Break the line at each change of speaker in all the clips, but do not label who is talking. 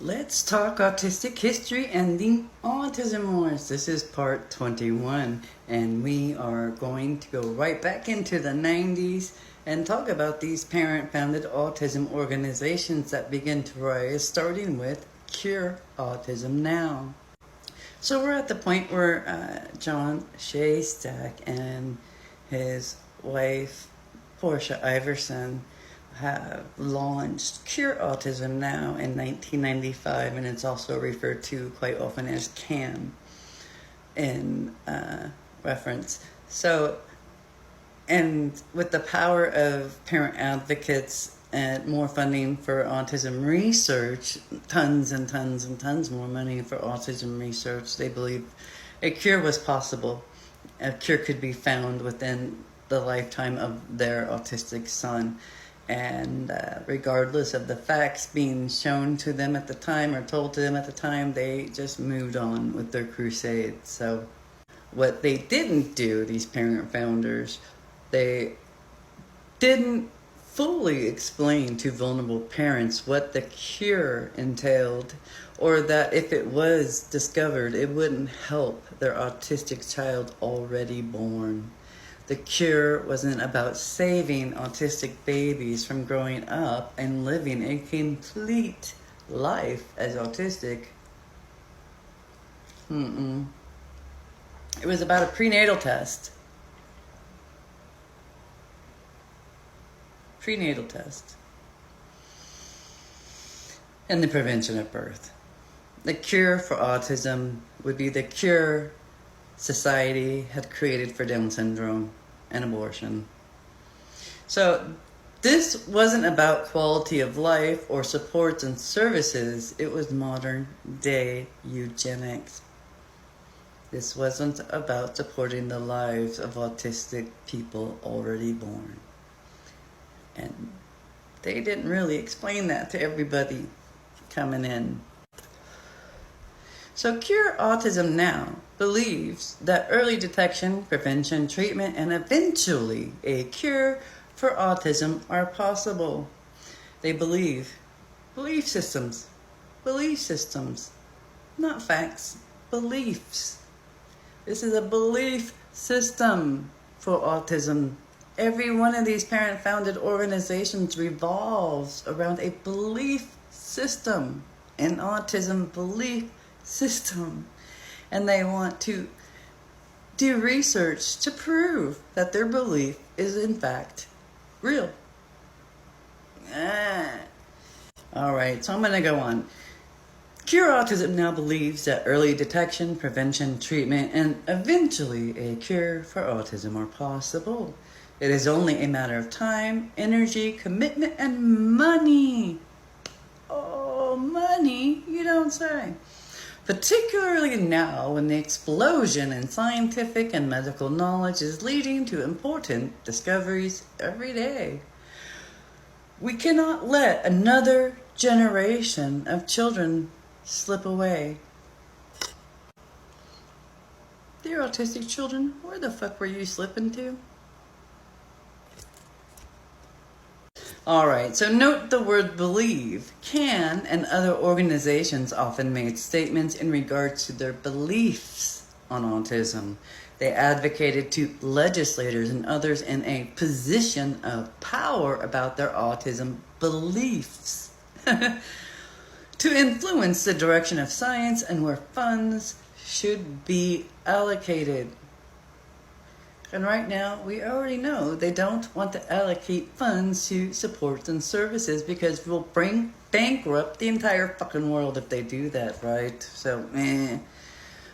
Let's talk autistic history and the Autism Wars. This is part 21, and we are going to go right back into the 90s and talk about these parent-founded autism organizations that begin to rise, starting with Cure Autism Now. So we're at the point where John Shaystack and his wife, Portia Iverson, have launched Cure Autism Now in 1995, and it's also referred to quite often as CAN in reference. So, and with the power of parent advocates and more funding for autism research, tons and tons and tons more money for autism research, they believe a cure was possible. A cure could be found within the lifetime of their autistic son. And regardless of the facts being shown to them at the time or told to them at the time, they just moved on with their crusade. So what they didn't do, these parent founders, they didn't fully explain to vulnerable parents what the cure entailed, or that if it was discovered, it wouldn't help their autistic child already born. The cure wasn't about saving autistic babies from growing up and living a complete life as autistic. It was about a prenatal test. Prenatal test. And the prevention of birth. The cure for autism would be the cure society had created for Down syndrome and abortion. So this wasn't about quality of life or supports and services. It was modern day eugenics. This wasn't about supporting the lives of autistic people already born. And they didn't really explain that to everybody coming in. So Cure Autism Now believes that early detection, prevention, treatment, and eventually a cure for autism are possible. They believe belief systems, not facts, beliefs. This is a belief system for autism. Every one of these parent-founded organizations revolves around a belief system, an autism belief system, and they want to do research to prove that their belief is in fact real. Alright, so I'm going to go on. Cure Autism Now believes that early detection, prevention, treatment, and eventually a cure for autism are possible. It is only a matter of time, energy, commitment, and money. Oh, money? You don't say. Particularly now when the explosion in scientific and medical knowledge is leading to important discoveries every day. We cannot let another generation of children slip away. Dear autistic children, where the fuck were you slipping to? Alright, so note the word believe. CAN and other organizations often made statements in regards to their beliefs on autism. They advocated to legislators and others in a position of power about their autism beliefs to influence the direction of science and where funds should be allocated. And right now, we already know they don't want to allocate funds to supports and services because we'll bring bankrupt the entire fucking world if they do that, right? So,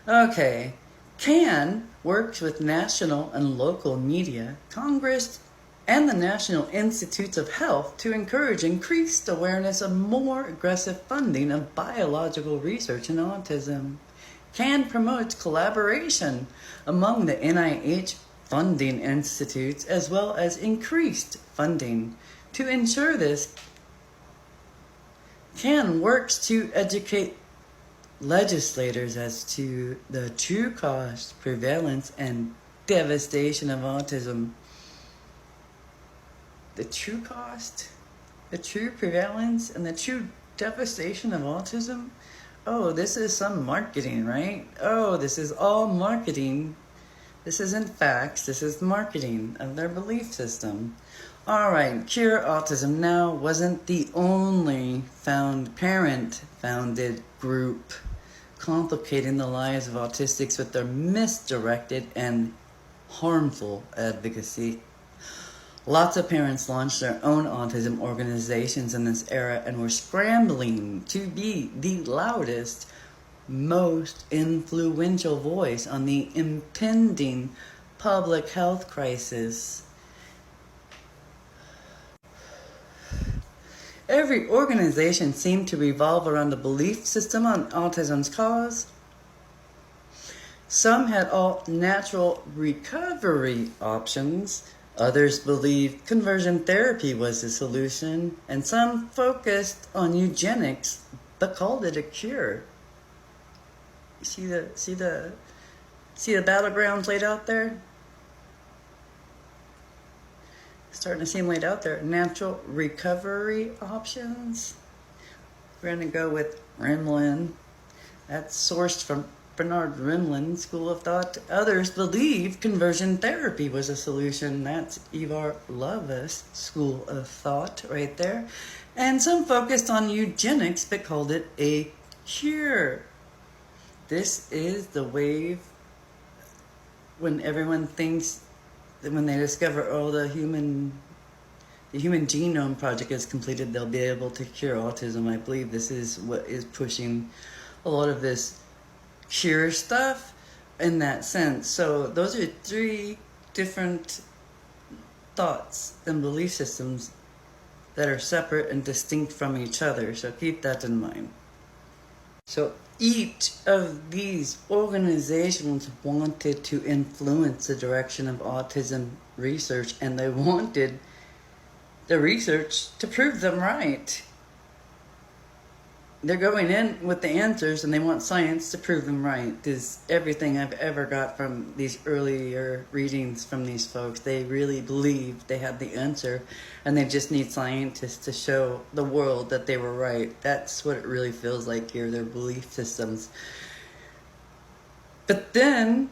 Okay. CAN works with national and local media, Congress, and the National Institutes of Health to encourage increased awareness of more aggressive funding of biological research in autism. CAN promotes collaboration among the NIH funding institutes as well as increased funding. To ensure this, CAN works to educate legislators as to the true cost, prevalence, and devastation of autism. The true cost, the true prevalence, and the true devastation of autism? Oh, this is some marketing, right? Oh, this is all marketing. This isn't facts, this is marketing of their belief system. Alright, Cure Autism Now wasn't the only parent-founded group complicating the lives of autistics with their misdirected and harmful advocacy. Lots of parents launched their own autism organizations in this era and were scrambling to be the loudest, most influential voice on the impending public health crisis. Every organization seemed to revolve around the belief system on autism's cause. Some had all natural recovery options. Others believed conversion therapy was the solution, and some focused on eugenics but called it a cure. See the battlegrounds laid out there? Starting to seem laid out there. Natural recovery options. We're going to go with Rimland. That's sourced from Bernard Rimland School of Thought. Others believed conversion therapy was a solution. That's Ivar Lovaas School of Thought right there. And some focused on eugenics but called it a cure. This is the wave when everyone thinks that when they discover the human genome project is completed, they'll be able to cure autism. I believe this is what is pushing a lot of this cure stuff in that sense. So those are three different thoughts and belief systems that are separate and distinct from each other. So keep that in mind. So each of these organizations wanted to influence the direction of autism research, and they wanted the research to prove them right. They're going in with the answers, and they want science to prove them right. This is everything I've ever got from these earlier readings from these folks. They really believed they had the answer, and they just need scientists to show the world that they were right. That's what it really feels like here, their belief systems. But then,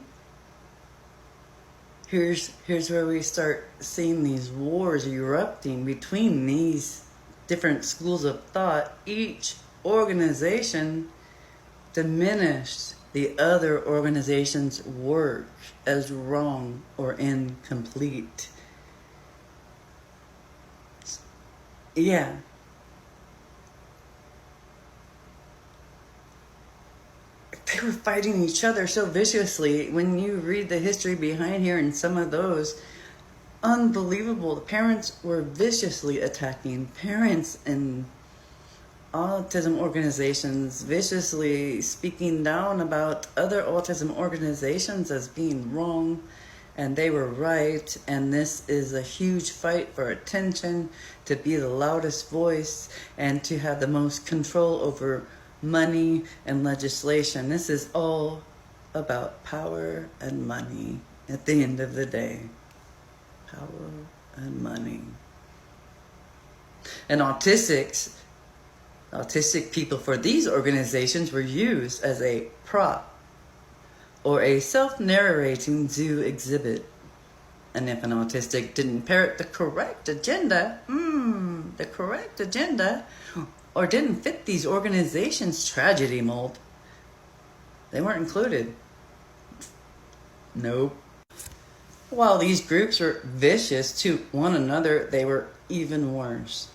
here's where we start seeing these wars erupting between these different schools of thought. Each organization diminished the other organization's work as wrong or incomplete. Yeah. They were fighting each other so viciously. When you read the history behind here and some of those, unbelievable. The parents were viciously attacking parents and autism organizations, viciously speaking down about other autism organizations as being wrong, and they were right. And this is a huge fight for attention, to be the loudest voice, and to have the most control over money and legislation. This is all about power and money at the end of the day. Power and money. And autistic people for these organizations were used as a prop or a self-narrating zoo exhibit. And if an autistic didn't parrot the correct agenda, or didn't fit these organizations' tragedy mold, they weren't included. Nope. While these groups were vicious to one another, they were even worse.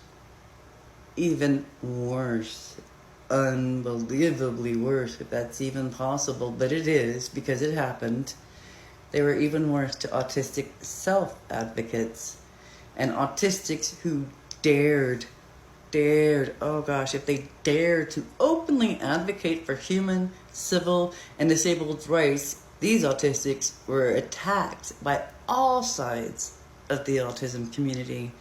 Even worse. Unbelievably worse, if that's even possible. But it is, because it happened. They were even worse to autistic self-advocates. And autistics who dared, if they dared to openly advocate for human, civil, and disabled rights, these autistics were attacked by all sides of the autism community.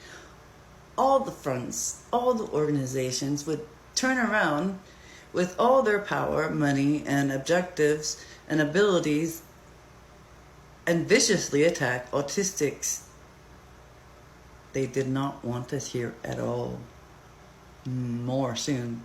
All the fronts, all the organizations would turn around with all their power, money, and objectives and abilities and viciously attack autistics. They did not want us here at all. More soon.